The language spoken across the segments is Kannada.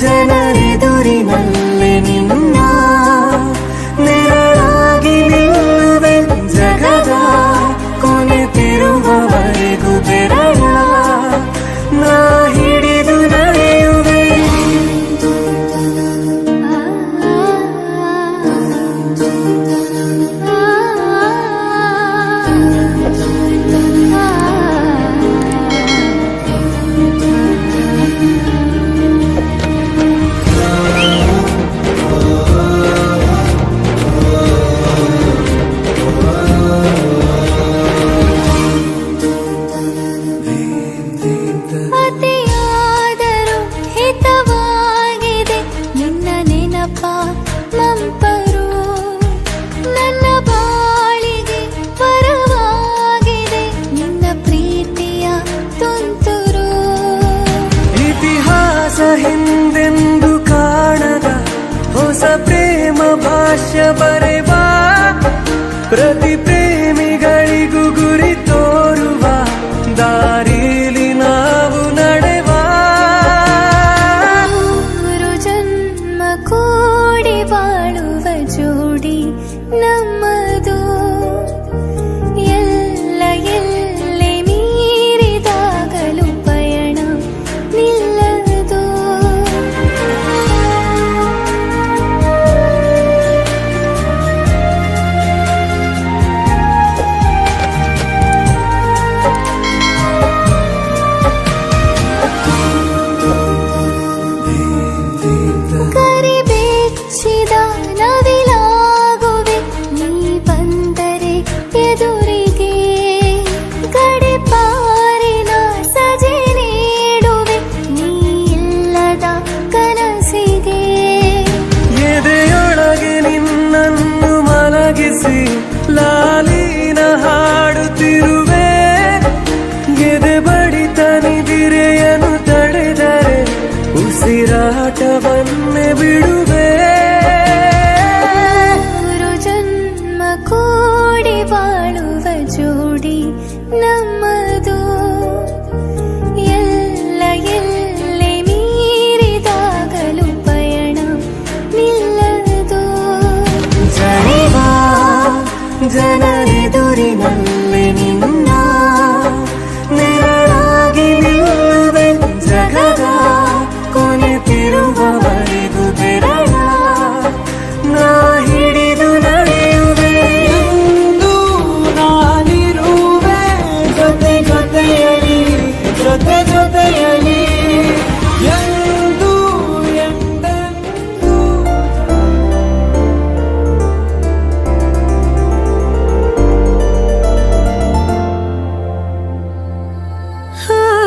ಜನರೆದುರಿನಲ್ಲಿ ನಿನ್ನ ನೆರಳಾಗಿ ನಿಲ್ಲುವೆ ಜಗದ ಕೊನೆತಿರುವವರೆಗೂ ಬೆರಳ ನಾ ಹಿಡಿದು ನಡೆಯುವೆ. ಅತಿಯಾದರೂ ಹಿತವಾಗಿದೆ ನಿನ್ನ ನೆನಪ ಮಂಪರು, ನನ್ನ ಬಾಳಿಗೆ ಪರವಾಗಿದೆ ನಿನ್ನ ಪ್ರೀತಿಯ ತುಂತುರು. ಇತಿಹಾಸ ಹಿಂದೆಂದು ಕಾಣದ ಹೊಸ ಪ್ರೇಮ ಭಾಷ್ಯ ಬರೆವಾ, ಪ್ರತಿ ಪ್ರೇಮಿಗಳಿಗೂ ಗುರಿ ತೋರುವ ದಾರಿಲಿ ನಾವು ನಡೆವಾ. ಮೂರು ಜನ್ಮ ಕೂಡಿ ಬಾಳುವ ಜೋಡಿ ನಮ್ಮದು, ಎಲ್ಲ ಎಲ್ಲೆ ಮೀರಿದಾಗಲೂ ಪಯಣ ನಿಲ್ಲದು. ಕರಿಬೆಚ್ಚಿದ ನವಿಲಾಗುವೆ ನೀ ಬಂದರೆ ಎದುರಿಗೆ, ಗಡಿಪಾರಿನ ಸಜೆ ನೀಡುವೆ ನೀ ಇಲ್ಲದ ಕನಸಿಗೆ. ಎದೆಯೊಳಗೆ ನಿನ್ನನ್ನು ಮಲಗಿಸಿ ಲಾಲಿನ ಹಾಡುತ್ತಿರುವೆ, ಎದೆ ಬಡಿತ ನಿದಿರೆಯನ್ನು ತಡೆದರೆ ಉಸಿರಾಟವನ್ನೇ ಬಿಡುವೆ. ಮೂರು ಜನ್ಮ ಕೂಡಿ ಬಾಳುವ ಜೋಡಿ ನಮ್ಮದು, ಎಲ್ಲ ಎಲ್ಲೆ ಮೀರಿದಾಗಲೂ ಪಯಣ ನಿಲ್ಲದು. ಜನಿವಾ ಜನರೆದುರಿನಲ್ಲಿ ನಿನ್ನ ನೆರಳಾಗಿ ನಿಲ್ಲುವೆ ಜಗದ ಕೊನೆತಿರುವವರೆಗೂ ಬೆರಳ ನಾ ಹಿಡಿದು ನಡೆಯುವೆ. ಎಂದು ನಾನಿರುವೆ ಜೊತೆ ಜೊತೆಯಲಿ ಜೊತೆ ಜೊತೆಯಲಿ ಎಂದು ಎಂದೆಂದೂ.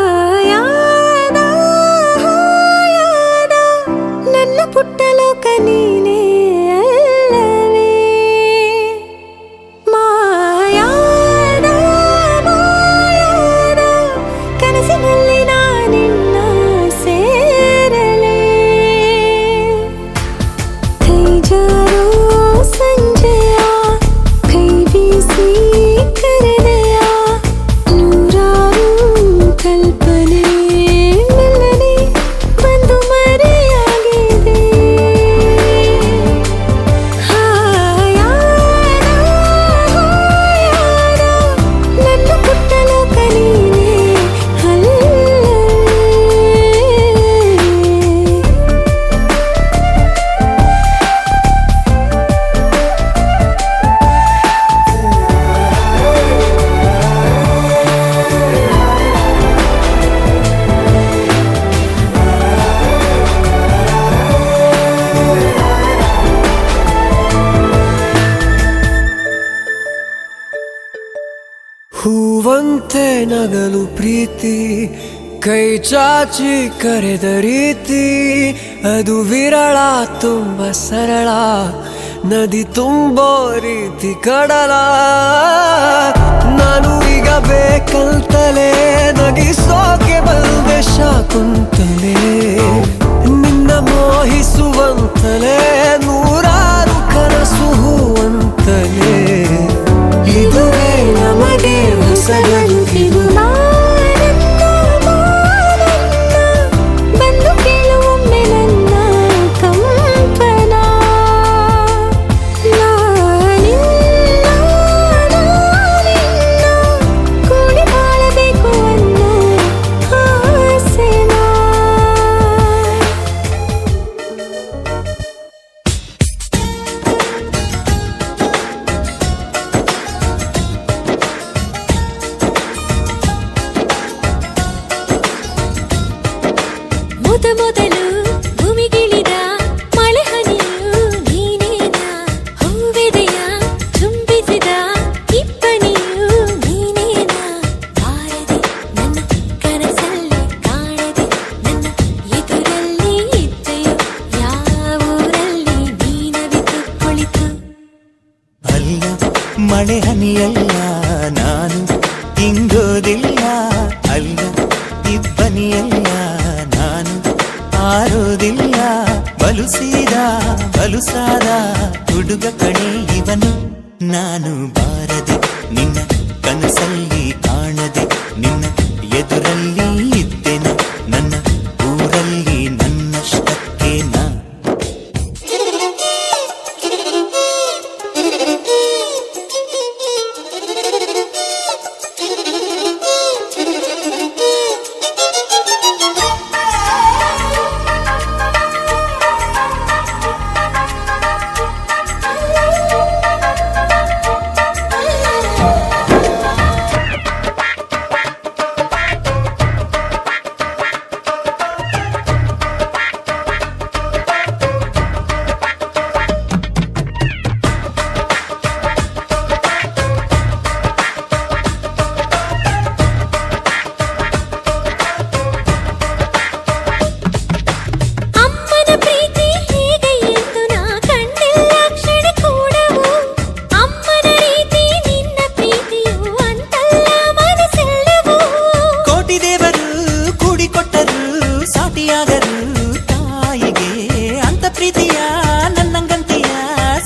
ಹಾಯಾದ ಹಾಯಾದ ನನ್ನ ಪುಟ್ಟ ಲೋಕ ನೀನೇ ಅಲ್ಲವೇ, ಮಾಯಾದ ಮಾಯಾದ ಕನಸಿನಲ್ಲಿ ನಾನಿನ್ನ ಸೇರಲೇ. ಕೈ ಜಾರೋ ಸಂಜೆಯ ಕೈ ಬೀಸಿ ಕರೆದೆಯ, ನೂರಾರು ಕಲ್ಪನೆ ಮೆಲ್ಲನೆ ಬಂದು ಮರೆಯಾಗಿದೆ. ಹಾಯಾದ ಹಾಯಾದ ನನ್ನ ಪುಟ್ಟ ಲೋಕ ನೀನೇ ಅಲ್ಲವೇ. ಹೂವಂತೆ ನಗಲು ಪ್ರೀತಿ, ಕೈ ಚಾಚಿ ಕರೆದ ರೀತಿ ಅದು ವಿರಳ, ತುಂಬ ಸರಳ, ನದಿ ತುಂಬೋ ರೀತಿ ಕಡಲ. ನಾನು ಈಗ ಬೇಕಂತಲೇ ನಗಿಸೋಕೆ ಬಂದೆ ಶಾಕುಂತಲೇ, ನಿನ್ನ ಮೋಹಿಸುವಂತಲೇ ನೂರಾರು ಕನಸು ಹೂವಂತಲೇ. ಇದುವೇ ನಮಗೆ ಹೊಸ ಬದುಕಿದು. ಬಂದು ಕೇಳುವೊಮ್ಮೆ ನನ್ನ ಬನಿಯಲ್ಲ ನಾನು ಇಂಗೋದಿಲ್ಲ ಅಲ್ಲ ಇಬ್ಬನಿಯಲ್ಲ ನಾನು ಆರೋದಿಲ್ಲ ಬಲುಸಾದ ಹುಡುಗ ಕಣೆ ಇವನು ನಾನು ಬಾರದೆ ನಿನ್ನ ಕನಸಲ್ಲಿ ಕಾಣದೆ ನಿನ್ನ ಎದುರಲ್ಲಿ ಇದ್ದೆನ ನನ್ನ ಊರಲ್ಲಿ ನನ್ನಷ್ಟಕ್ಕೆ ನಾ ತಾಯಿಗೆ ಅಂತ ಪ್ರೀತಿಯ ನನ್ನಂಗಂತೀಯ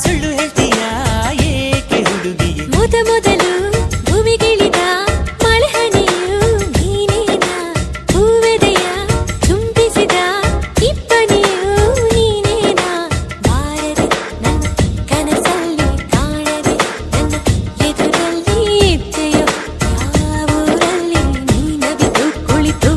ಸುಳ್ಳು ಹೇಳ್ತೀಯ ಏಕೆ ಹುಡುಗಿಯೇ ಮೊದಲು ಭೂಮಿಗಿಳಿದ ಮಳೆಹನಿಯು ನೀನೇನ ಹೂವೆದೆಯ ಚುಂಬಿಸಿದ ಇಬ್ಬನಿಯು ನೀನೇನ ಬಾರದೆ ನನ್ನ ಕನಸಲ್ಲಿ ಕಾಣದೆ ನನ್ನ ಎದುರಲ್ಲಿ ಇದ್ದೆಯೋ ಯಾವೂರಲ್ಲಿ ನೀನವಿದು ಕುಳಿತು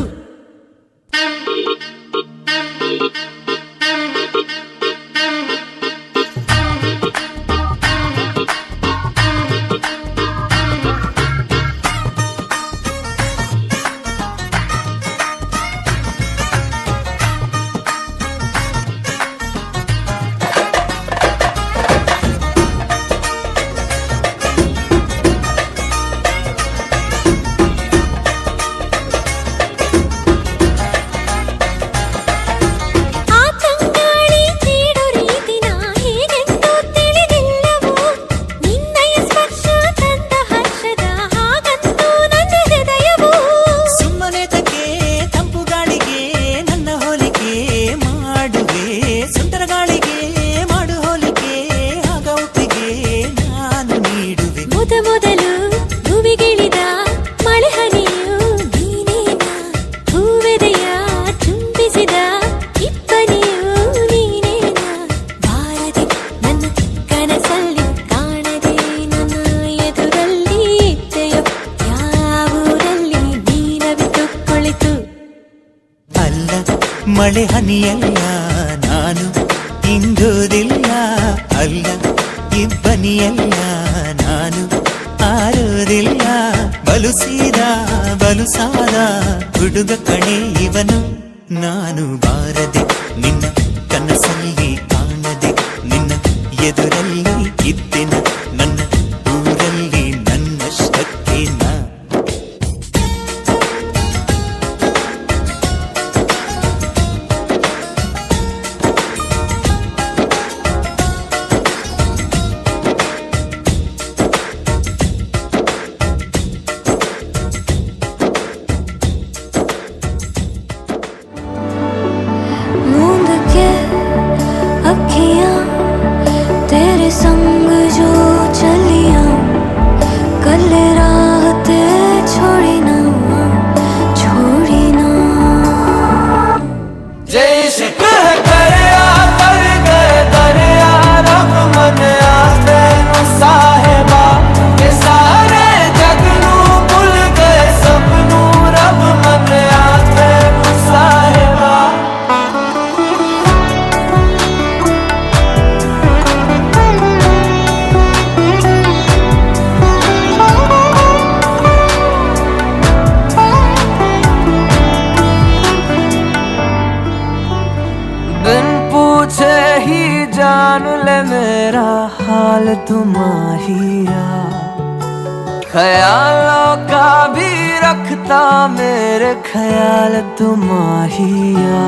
ಮೊದಲು ಭೂಮಿಗಿಳಿದ ಮಳೆಹನಿಯು ನೀನೇನ ಹೂವೆದೆಯ ಚುಂಬಿಸಿದ ಇಬ್ಬನಿಯು ನೀನೇನ ಬಾರದೆ ನನ್ನ ಕನಸಲ್ಲಿ ಕಾಣದೆ ನನ್ನ ಎದುರಲ್ಲಿ ಇದ್ದೆಯೋ ಯಾವೂರಲ್ಲಿ ನೀನವಿತು ಕುಳಿತು ಅಲ್ಲ ಮಳೆ ಹನಿಯಲ್ಲ ನಾನು ಇಂಗೋದಿಲ್ಲ ಅಲ್ಲ ಇಬ್ಬನಿಯಲ್ಲ ನಾನು ಆರೋದಿಲ್ಲ ಬಲುಸಾದ ಹುಡುಗ ಕಣೆ ಇವನು ನಾನು ಬಾರದೆ ನಿನ್ನ ಕನಸಲ್ಲಿ ಕಾಣದೆ ನಿನ್ನ ಎದುರಲ್ಲಿ ಇದ್ದೆನ ನನ್ನ ಊರಲ್ಲಿ ನನ್ನಷ್ಟಕ್ಕೆ ನಾ तेरे संग जो चलिया कल रात छोड़ी ना जैसे कह करया कर गए दरिया रब मन आते साहेबा ये सारे जग नू भुल गए सबनू रब मन आते साहेबा बिन पूछे ही जान ले मेरा हाल तुम्हारिया ख्यालों का भी रखता मेरे ख्याल तुम्हारिया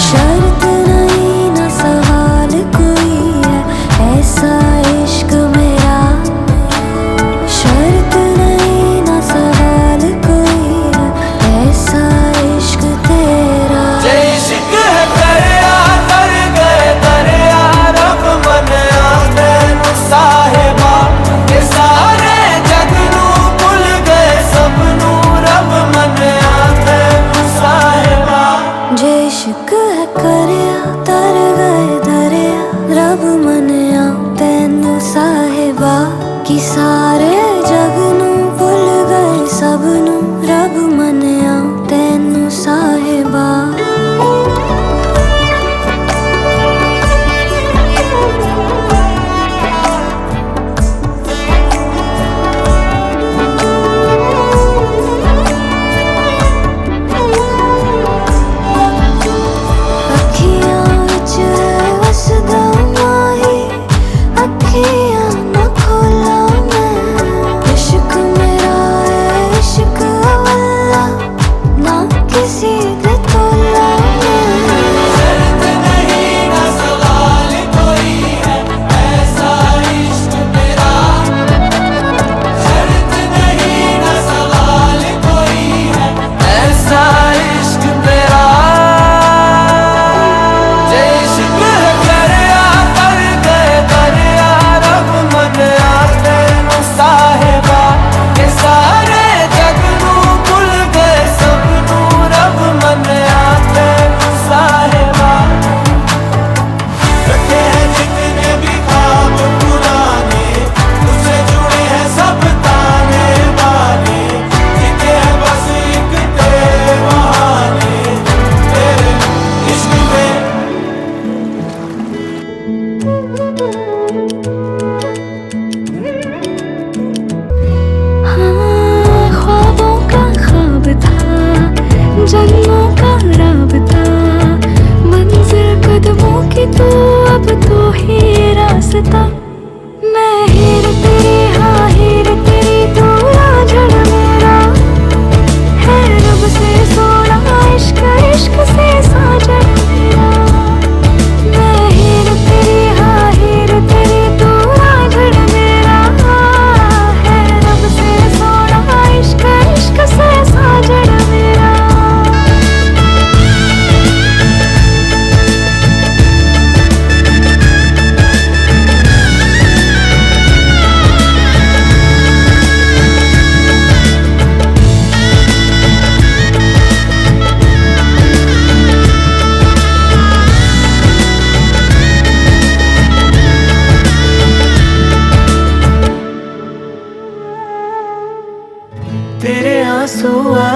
शर्त नहीं न सवाल कोई है ऐसा इश्क मेरा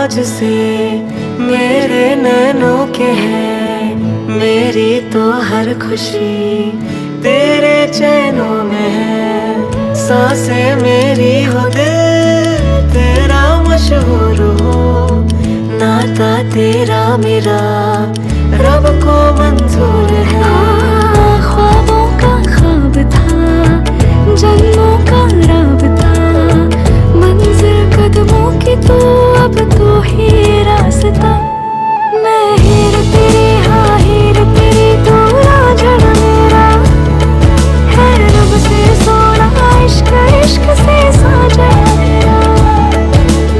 आज से मेरे नैनों के हैं, मेरी तो हर खुशी तेरे चैनों में है। सांसें मेरी हो दिल तेरा मशहूर हो, नाता तेरा मेरा रब को मंजूर है। ख्वाबों का ख्वाब था, जन्मों का राबता, मंजिल कदमों की तो अब तो ही रास्ता। मैं हीर तेरी, हाँ हीर तेरी, तू रांझण मेरा है रब से सोना, इश्क इश्क से साजन मेरा।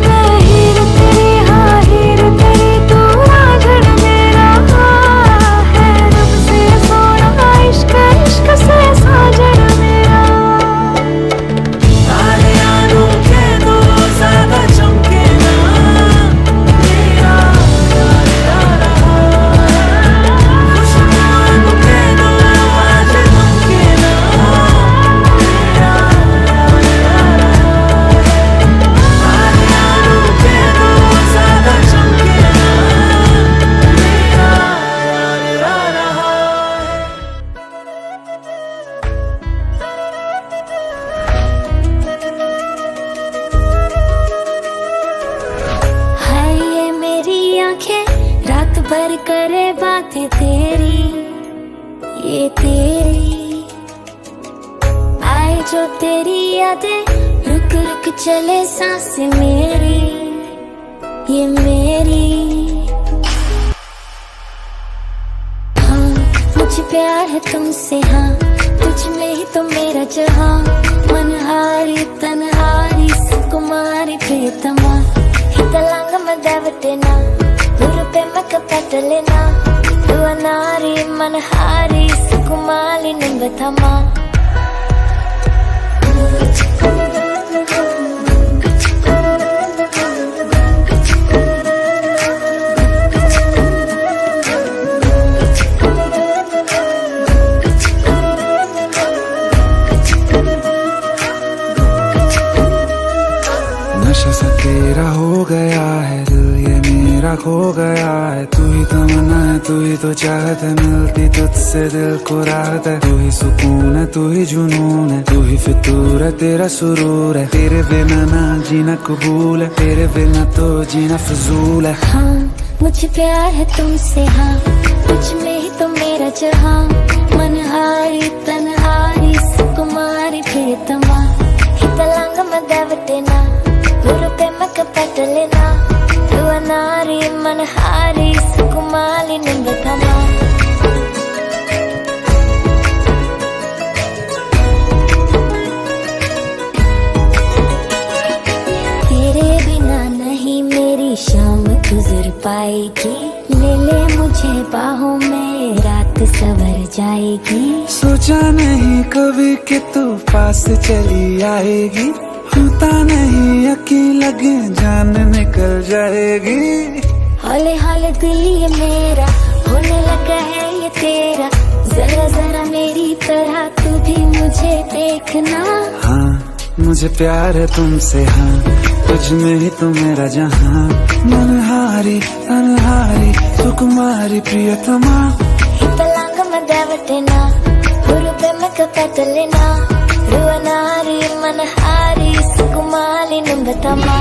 मैं हीर तेरी, हाँ हीर तेरी, तू रांझण मेरा है रब से सोना, इश्क इश्क से साजन मेरा। तारियां के दो ज्यादा चमके ना, मेरा यार यार खुशबू के दो आज चमके ना, मेरा यार यार तारियां के दो ज्यादा चमके ना, मेरा यार यार। हाय ये मेरी आंखें रात भर करे बातें तेरी, ये तेरी आए जो तेरी यादें, रुक रुक चले सांसें मेरी, ये मेरी। हाँ मुझे प्यार है तुमसे, हाँ तुझ में ही तो मेरा जहाँ, मनहारी तनहारी सुकुमारी प्रियतमा, हितलांग मदवटेना गुरुपे मकपटलेना, दुअनारी मनहारी सुकुमारी निंबथमा। नशा सा तेरा हो गया है दिल, ये मेरा खो गया है। तू ही तमन्ना है, तू ही तो चाहत है, मिलती तुझसे दिल को राहत है। तू ही सुकून है, तू ही जुनून है, तू ही फितूर है, तेरा सुरूर है। तेरे बिना ना जीना कबूल है, तेरे बिना तो जीना फजूल है। हाँ मुझे प्यार है तुमसे, हाँ तुझ में ही तो मेरा जहाँ, मनहारी तनहारी सुकुमारी प्रियतमा, हितलांग मदवटेना गुरुपे मकपटलेना, दुअनारी मनहारी सुकुमारी निंबथमा। तेरे बिना नहीं मेरी शाम गुजर पाएगी, ले ले मुझे बाहों में रात सवर जाएगी। सोचा नहीं कभी कि तू पास चली आएगी, होता नहीं यकीन लगे जान निकल जाएगी। हौले हौले दिल ये मेरा होने लगा है ये तेरा, जरा जरा मेरी तरह तू भी मुझे देखना। हाँ मुझे प्यार है तुमसे, हाँ तुझ में ही तो मेरा जहाँ, मनहारी तनहारी सुकुमारी प्रियतमा, हितलांग मदवटेना गुरुपे मकपटलेना, दुअनारी मनहारी सुकुमारी निंबथमा।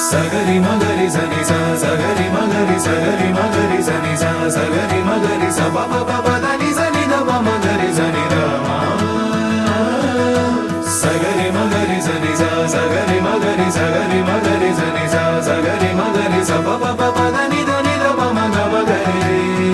सगरी मगरी सनी सा, सगरी मगरी सगरी मगरी सनी सा, सगरी मगरी सा प प प प दा नि सा नि दा प मगरी सनी दा मा। सगरी मगरी सनी सा, सगरी मगरी सनी सा, सगरी मगरी सा प प प प दा नि दा प म ग म ग रे।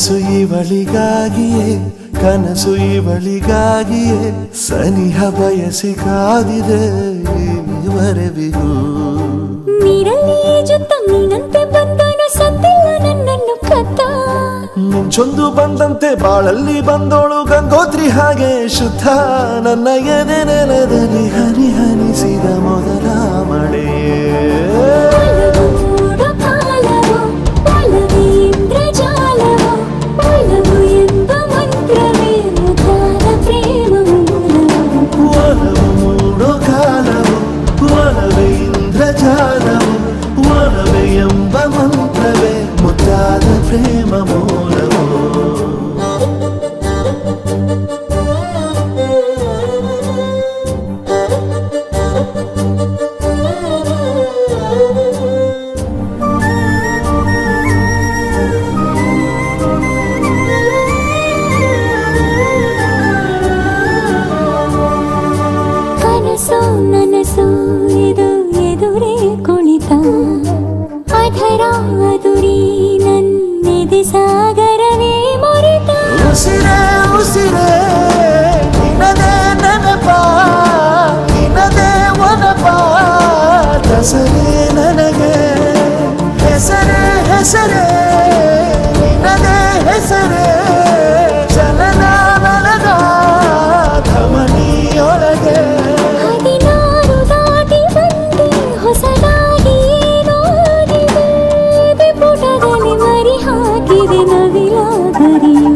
ಮನಸ್ಸು ಇವಳಿಗಾಗಿಯೇ ಕನಸು ಇವಳಿಗಾಗಿಯೇ ಸನಿಹ ಬಯಸಿ ಕಾದಿದೆ ಈವರೆವಿಗೂ ನೀರಲ್ಲಿ ಜೊತ್ತ ನೀನಂತೆ ಬಂದನು ಸತ್ತಿಲ್ಲ ನನ್ನನ್ನು ಕತ್ತ ಮಿಂಚೊಂದು ಬಂದಂತೆ ಬಾಳಲ್ಲಿ ಬಂದೋಳು ಗಂಗೋತ್ರಿ ಹಾಗೆ ಶುದ್ಧ ನನ್ನ ಎದೆ ನೆಲದಲ್ಲಿ ಹನಿ ಹನಿಸಿದ ಮೊದಲ ಮಳೆಯೇ ಒಲವು ಕಾಲವೋ ಒಲವೇ ಇಂದ್ರಜಾಲವೋ ಒಲವು ಎಂಬ ಮಂತ್ರವೇ ಮುಖಾನ ಪ್ರೇಮ ಮೂಲವೋ ಒಲವು ಮೂಡೋ ಕಾಲವು ಒಲವೇ ಇಂದ್ರಜಾಲವು ಒಲವೇ ಎಂಬ ಮಂತ್ರವೇ ಮುದ್ದಾದ ಪ್ರೇಮ ಮೂಲವೋ ಕನಸು ನನಸು ಇದು ಎದುರೇ ಕುಳಿತ ಅಧರ ಅದುರಿ ನನ್ನೆದೆ ಸಾಗರವೇ ಮೊರೆತ ಉಸಿರೇ ಉಸಿರೇ ನಿನದೇ ನೆನಪ ನಿನದೇ ಒನಪ ದಸರೇ ನನಗೆ ಹೆಸರೇ ಹೆಸರೇ ನಿನದೇ ಹೆಸರೇ ಚಲನ ನನದ ಧಮನಿಯೊಳಗೆ 16 ದಾಟಿ ಬಂದೆ ಹೊಸದಾಗಿ ನೋಡಿದೆ ಪುಟದಲ್ಲಿ ಮರಿ ಹಾಕಿದೆ ನವಿಲಾಗರಿಯು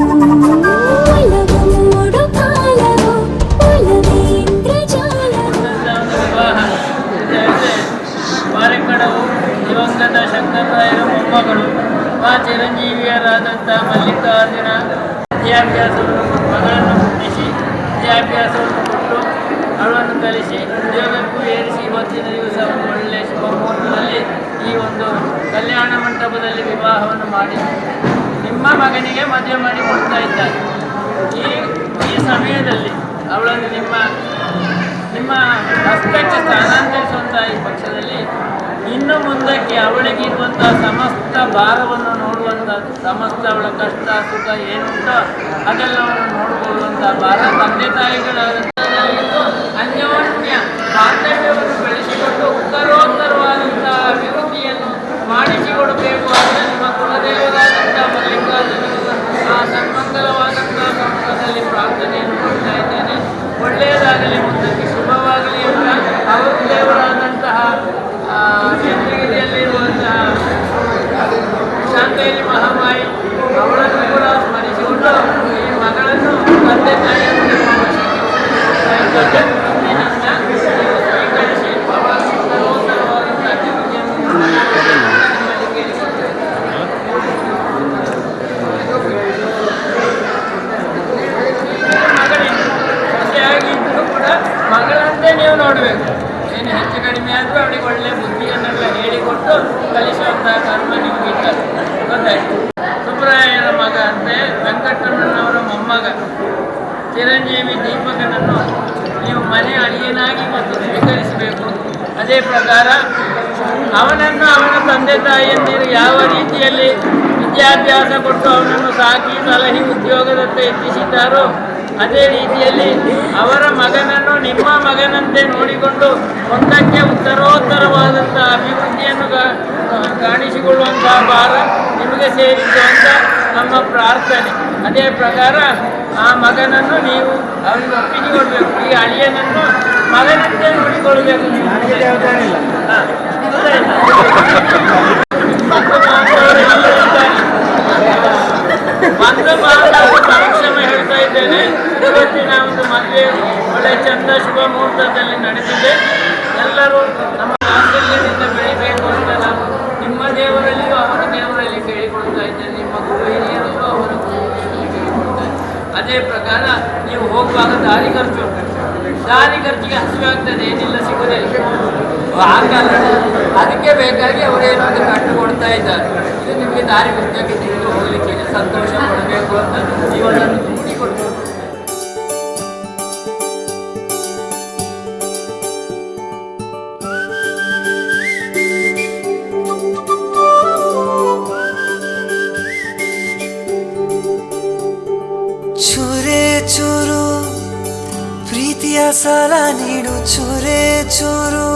ಒಲವು ಮೂಡು ಕಾಲವು ಒಲವೇ ಇಂದ್ರಜಾಲವು ವಾರೆಕಡವು ದಿವಂಗತ ಶಂಕರರಾಯರ ಮೊಮ್ಮಗಳು ಚಿರಂಜೀವಿಯರಾದಂಥ ಮಲ್ಲಿಕಾರ್ಜುನ ವಿದ್ಯಾಭ್ಯಾಸವನ್ನು ಮಗಳನ್ನು ಹುಟ್ಟಿಸಿ ವಿದ್ಯಾಭ್ಯಾಸವನ್ನು ಕೊಟ್ಟು ಅವಳನ್ನು ಕಲಿಸಿ ಉದ್ಯೋಗಕ್ಕೂ ಏರಿಸಿ ಇವತ್ತಿನ ದಿವಸ ಒಂದು ಒಳ್ಳೆಯ ಶುಭ ಮುಹೂರ್ತದಲ್ಲಿ ಈ ಒಂದು ಕಲ್ಯಾಣ ಮಂಟಪದಲ್ಲಿ ವಿವಾಹವನ್ನು ಮಾಡಿ ನಿಮ್ಮ ಮಗನಿಗೆ ಮದುವೆ ಮಾಡಿ ಕೊಡ್ತಾ ಇದ್ದಾರೆ. ಈ ಸಮಯದಲ್ಲಿ ಅವಳನ್ನು ನಿಮ್ಮ ಹಸ್ತಕ್ಕೆ ಸ್ಥಾನಾಂತರಿಸುವಂಥ ಈ ಪಕ್ಷದಲ್ಲಿ ಇನ್ನು ಮುಂದಕ್ಕೆ ಅವಳಿಗೆ ಇರುವಂತಹ ಸಮಸ್ತ ಭಾರವನ್ನು ನೋಡುವಂಥದ್ದು, ಸಮಸ್ತ ಅವಳ ಕಷ್ಟ ಸುಖ ಏನುಂಟೋ ಅದೆಲ್ಲವನ್ನು ನೋಡಿಕೊಳ್ಳುವಂಥ ಭಾರ ತಂದೆ ತಾಯಿಗಳಾದಂಥ ಅನ್ಯೋನ್ಯ ಬಾಂಧವ್ಯವನ್ನು ಬೆಳೆಸಿಕೊಂಡು ಉತ್ತರೋತ್ತರವಾದಂತಹ ಅಭಿವೃದ್ಧಿಯನ್ನು ಮಾಡಿಸಿಕೊಡಬೇಕು ಅಂತ ನಿಮ್ಮ ಕುಲದೇವರಾದಂಥ ಮಲ್ಲಿಕಾರ್ಜುನ ಆ ಸನ್ಮಂಗಲವಾದಂತಹ ಸಂಸ್ಥದಲ್ಲಿ ಪ್ರಾರ್ಥನೆಯನ್ನು ಮಾಡ್ತಾ ಇದ್ದೇನೆ. ಒಳ್ಳೆಯದಾಗಲಿ, ಮುಂದಕ್ಕೆ ಶುಭವಾಗಲಿ ಅಂತ ಅವರು ದೇವರಾದಂತಹ ಚಂದ್ರಗಿರಿಯಲ್ಲಿರುವಂತಹ ಶಾಂತೇರಿ ಮಹಾಮಾಯಿ ಅವಳನ್ನು ಕೂಡ ಸ್ಮರಿಸಿಕೊಂಡು ಈ ಮಗಳನ್ನು ತಂದೆ ತಾಯಿಯನ್ನು ಸ್ವೀಕರಿಸಿ ಅವಳ ಸುಂದರೋತ್ತರವಾದಂಥ ಅಭಿವೃದ್ಧಿಯನ್ನು ಸೊಸೆಯಾಗಿದ್ದರೂ ಕೂಡ ಮಗಳಂತೆ ನೀವು ನೋಡಬೇಕು. ಏನು ಹೆಚ್ಚು ಕಡಿಮೆ ಆದರೂ ಅವಳಿಗೆ ಒಳ್ಳೆಯ ಬುದ್ಧಿಯನ್ನೆಲ್ಲ ಹೇಳಿಕೊಟ್ಟು ಕಲಿಸುವಂತಹ ಕರ್ಮ ನಿಮಗೆ ಇದ್ದಾರೆ. ಗೊತ್ತಾಯ್ತು. ಸುಬ್ರಾಯನ ಮಗ ಅಂದರೆ ವೆಂಕಟರಮಣ್ಣವರ ಮೊಮ್ಮಗ ಚಿರಂಜೀವಿ ದೀಪಕನನ್ನು ನೀವು ಮನೆ ಅಳಿಯನಾಗಿ ಮತ್ತು ಸ್ವೀಕರಿಸಬೇಕು. ಅದೇ ಪ್ರಕಾರ ಅವನನ್ನು ಅವನ ತಂದೆ ತಾಯಿಯಂದಿರು ಯಾವ ರೀತಿಯಲ್ಲಿ ವಿದ್ಯಾಭ್ಯಾಸ ಕೊಟ್ಟು ಅವನನ್ನು ಸಾಕಿ ಸಲಹಿ ಉದ್ಯೋಗದತ್ತ ಎತ್ತಿಸಿದ್ದಾರೋ ಅದೇ ರೀತಿಯಲ್ಲಿ ಅವರ ಮಗನನ್ನು ನಿಮ್ಮ ಮಗನಂತೆ ನೋಡಿಕೊಂಡು ಒಂದಕ್ಕೆ ಉತ್ತರೋತ್ತರವಾದಂಥ ಅಭಿವೃದ್ಧಿಯನ್ನು ಕಾಣಿಸಿಕೊಳ್ಳುವಂತಹ ಭಾರ ನಿಮಗೆ ಸೇರಿತು ಅಂತ ನಮ್ಮ ಪ್ರಾರ್ಥನೆ. ಅದೇ ಪ್ರಕಾರ ಆ ಮಗನನ್ನು ನೀವು ಅವರಿಗೆ ಒಪ್ಪಿಸಿಕೊಳ್ಬೇಕು. ಈ ಅಳಿಯನನ್ನು ಮಗನಂತೆ ನೋಡಿಕೊಳ್ಬೇಕು. ಕ್ಷಮ ಹೇಳ್ತಾ ಇದ್ದೇನೆ. ಇವತ್ತಿನ ಒಂದು ಮದುವೆ ಒಳ್ಳೆ ಚಂದ ಶುಭ ಮುಹೂರ್ತದಲ್ಲಿ ನಡೆದಿದೆ. ಎಲ್ಲರೂ ನಮ್ಮ ವಾತ್ಸಲ್ಯದಿಂದ ಬೆಳಿಬೇಕು ಅಂತ ನಾವು ನಿಮ್ಮ ದೇವರಲ್ಲಿಯೂ ಅವರ ದೇವರಲ್ಲಿ ಕೇಳಿಕೊಳ್ತಾ ಇದ್ದೇನೆ. ನಿಮ್ಮ ಗುರು ಹಿರಿಯರಿಗೂ ಅವರ ಗುರು ಹಿರಿಯರಲ್ಲಿ ಕೇಳಿಕೊಳ್ತಾ ಇದ್ದೇನೆ. ಅದೇ ಪ್ರಕಾರ ನೀವು ಹೋಗುವಾಗ ದಾರಿ ಖರ್ಚಿಗೆ ಹಸಿವಾಗ್ತದೆ, ಏನಿಲ್ಲ ಸಿಗುವುದಿಲ್ಲ. ಆಗಲ್ಲ, ಅದಕ್ಕೆ ಬೇಕಾಗಿ ಅವರೇನೋ ಒಂದು ಕಟ್ಟು ಕೊಡ್ತಾ ಇದ್ದಾರೆ. ಇದು ನಿಮಗೆ ದಾರಿ ಉದ್ದಕ್ಕೆ ತಿರುಗಿ ಹೋಗಲಿಕ್ಕೆ ಸಂತೋಷ ಪಡಬೇಕು ಅಂತ ಜೀವನವನ್ನು ತುಂಬಿಕೊಡ್ಬೇಕು. ಪ್ರೀತಿಯ ಸಾಲ ನೀಡು ಚೂರೇ ಚೂರು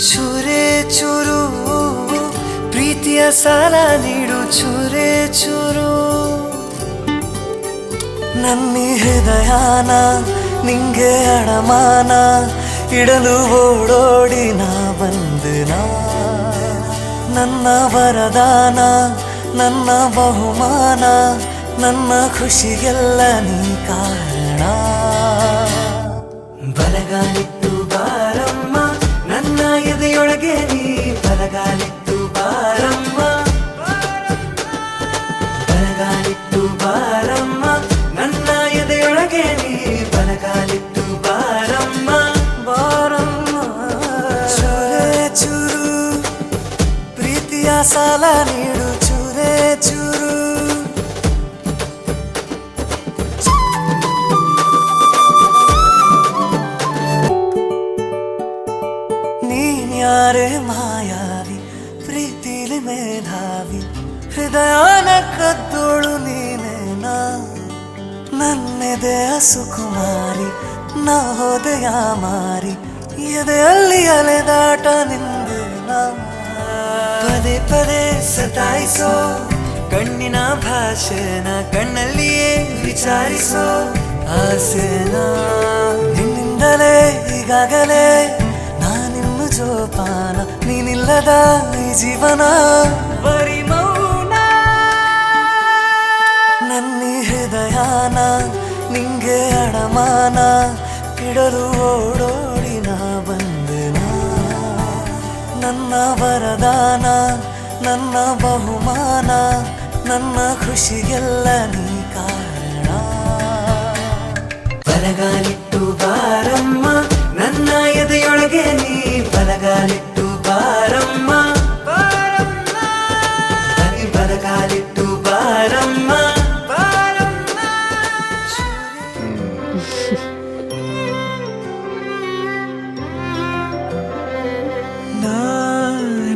ಚೂರೇ ಚೂರು ಪ್ರೀತಿಯ ಸಾಲ ನೀಡು ಚೂರೇ ಚೂರು ನನ್ನ ಹೃದಯನ ನಿಂಗೆ ಅಡಮಾನ ಇಡಲು ಓಡೋಡಿ ನಾ ಬಂದನ ನನ್ನ ವರದಾನ ನನ್ನ ಬಹುಮಾನ ನನ್ನ ಖುಷಿಗೆಲ್ಲ ನೀ ಕಾರಣ ಬಲಗಾಲಿಟ್ಟು ಬಾರಮ್ಮ ನನ್ನ ಎದೆಯೊಳಗೆ ನೀ ಬಲಗಾಲಿಟ್ಟು ಬಾರಮ್ಮ ಬಲಗಾಲಿಟ್ಟು ಬಾರಮ್ಮ ನನ್ನ ಎದೆಯೊಳಗೆ ನೀ ಬಲಗಾಲಿಟ್ಟು ಬಾರಮ್ಮ ಬಾರಮ್ಮ ಚೂರೇ ಚೂರು ಪ್ರೀತಿಯ ಸಾಲ ನೀಡು ಚೂರೇ ಚೂರು ನೀನ್ಯಾರೇ ಮಾಯಾವಿ ಪ್ರೀತಿಲಿ ಮೇಧಾವಿ ಹೃದಯನ ಕದ್ದೋಳು ನೀನೇನಾ ನನ್ನೆದೆಯ ಸುಕುಮಾರಿ ನಾ ಹೋದೆಯ ಮಾರಿ ಎದೆಯಲ್ಲಿ ಅಲೆದಾಟ ನಿಂದೇನಾ ಪದೇ ಪದೇ ಸತಾಯಿಸೋ ಕಣ್ಣಿನ ಭಾಷೆನ ಕಣ್ಣಲ್ಲಿಯೇ ವಿಚಾರಿಸೋ ಆಸೆನಾ ನಿನ್ನಿಂದಲೇ ಈಗಾಗಲೇ ನಾನಿನ್ನು ಜೋಪಾನ ನೀನಿಲ್ಲದ ಈ ಜೀವನ ಬರೀ ಮೌನ ನನ್ನ ಹೃದಯನ ನಿಂಗೆ ಅಡಮಾನ ಇಡಲು ಓಡೋಡಿ ನಾ ಬಂದೆನ ನನ್ನ ವರದಾನ ನನ್ನ ಬಹುಮಾನ ನನ್ನ ಖುಷಿಗೆಲ್ಲ ನೀ ಕಾರಣ ಬಲಗಾಲಿಟ್ಟು ಬಾರಮ್ಮ ನನ್ನ ಎದೆಯೊಳಗೆ ನೀ ಬಲಗಾಲಿಟ್ಟು ಬಾರಮ್ಮ ಬಲಗಾಲಿಟ್ಟು ಬಾರಮ್ಮ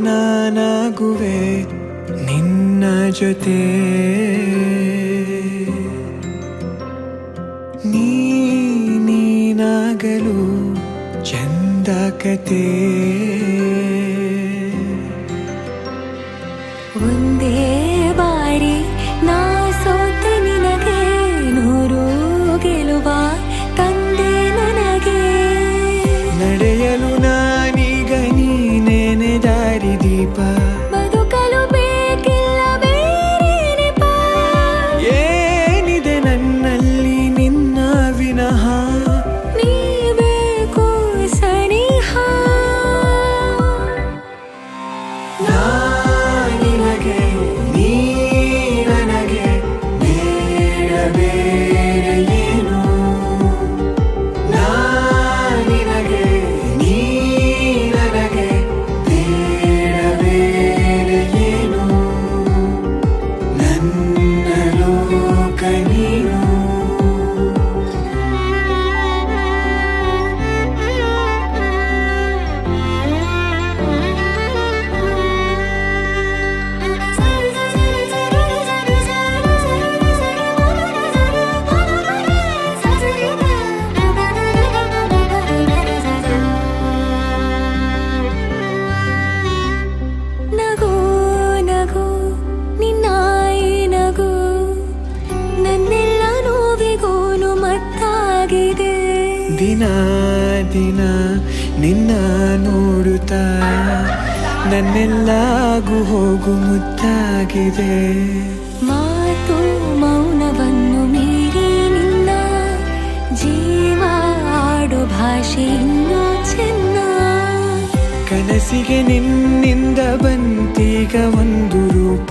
ನಾನಾಗುವೆ ನಿನ್ನ ಜೊತೆ ನೀನಾಗಲು ಚಂದ ಕತೆ ಒಂದೇ ಬಾರಿ ನಾ ಸೋತ ನಿನಗೆ ನೂರು ಗೆಲುವ ತಂದೆ ನನಗೆ ನಡೆಯಲು ನಾನೀಗ ನೀನೇನೆ ದಾರಿದೀಪ ಬದುಕಲು ಬೇಕಿಲ್ಲ ಬೇರೆ ನೆಪ ಏನಿದೆ ನನ್ನಲ್ಲಿ ನಿನ್ನ ವಿನಃ ನೀ ಬೇಕು ಸನಿಹ ನಿನಗೆ ನೀ ನನಗೆ ಬೇಡ ಬೇರೆ ಏನು ನಿನಗೆ ನೀ ನನಗೆ ಬೇಡ ಬೇರೆ ಏನು ನನ್ನ ಲೋಕ ನೀನು ನಗು ನಗು ನಿನ್ನಾಯಿ ನಗು ನನ್ನೆಲ್ಲ ನೋವಿಗೋನು ಮತ್ತಾಗಿದೆ ದಿನ ದಿನ ನಿನ್ನ ನೋಡುತ್ತಾ ನನ್ನೆಲ್ಲಾಗು ಹೋಗು ಮುತ್ತಾಗಿದೆ ಮಾತು ಮೌನವನ್ನು ಮೀರಿ ನಿನ್ನ ಜೀವ ಆಡೋ ಭಾಷೆ ಇನ್ನೂ ಚೆನ್ನ ಕನಸಿಗೆ ನಿನ್ನಿಂದ ಬಂತೀಗ ಒಂದು ರೂಪ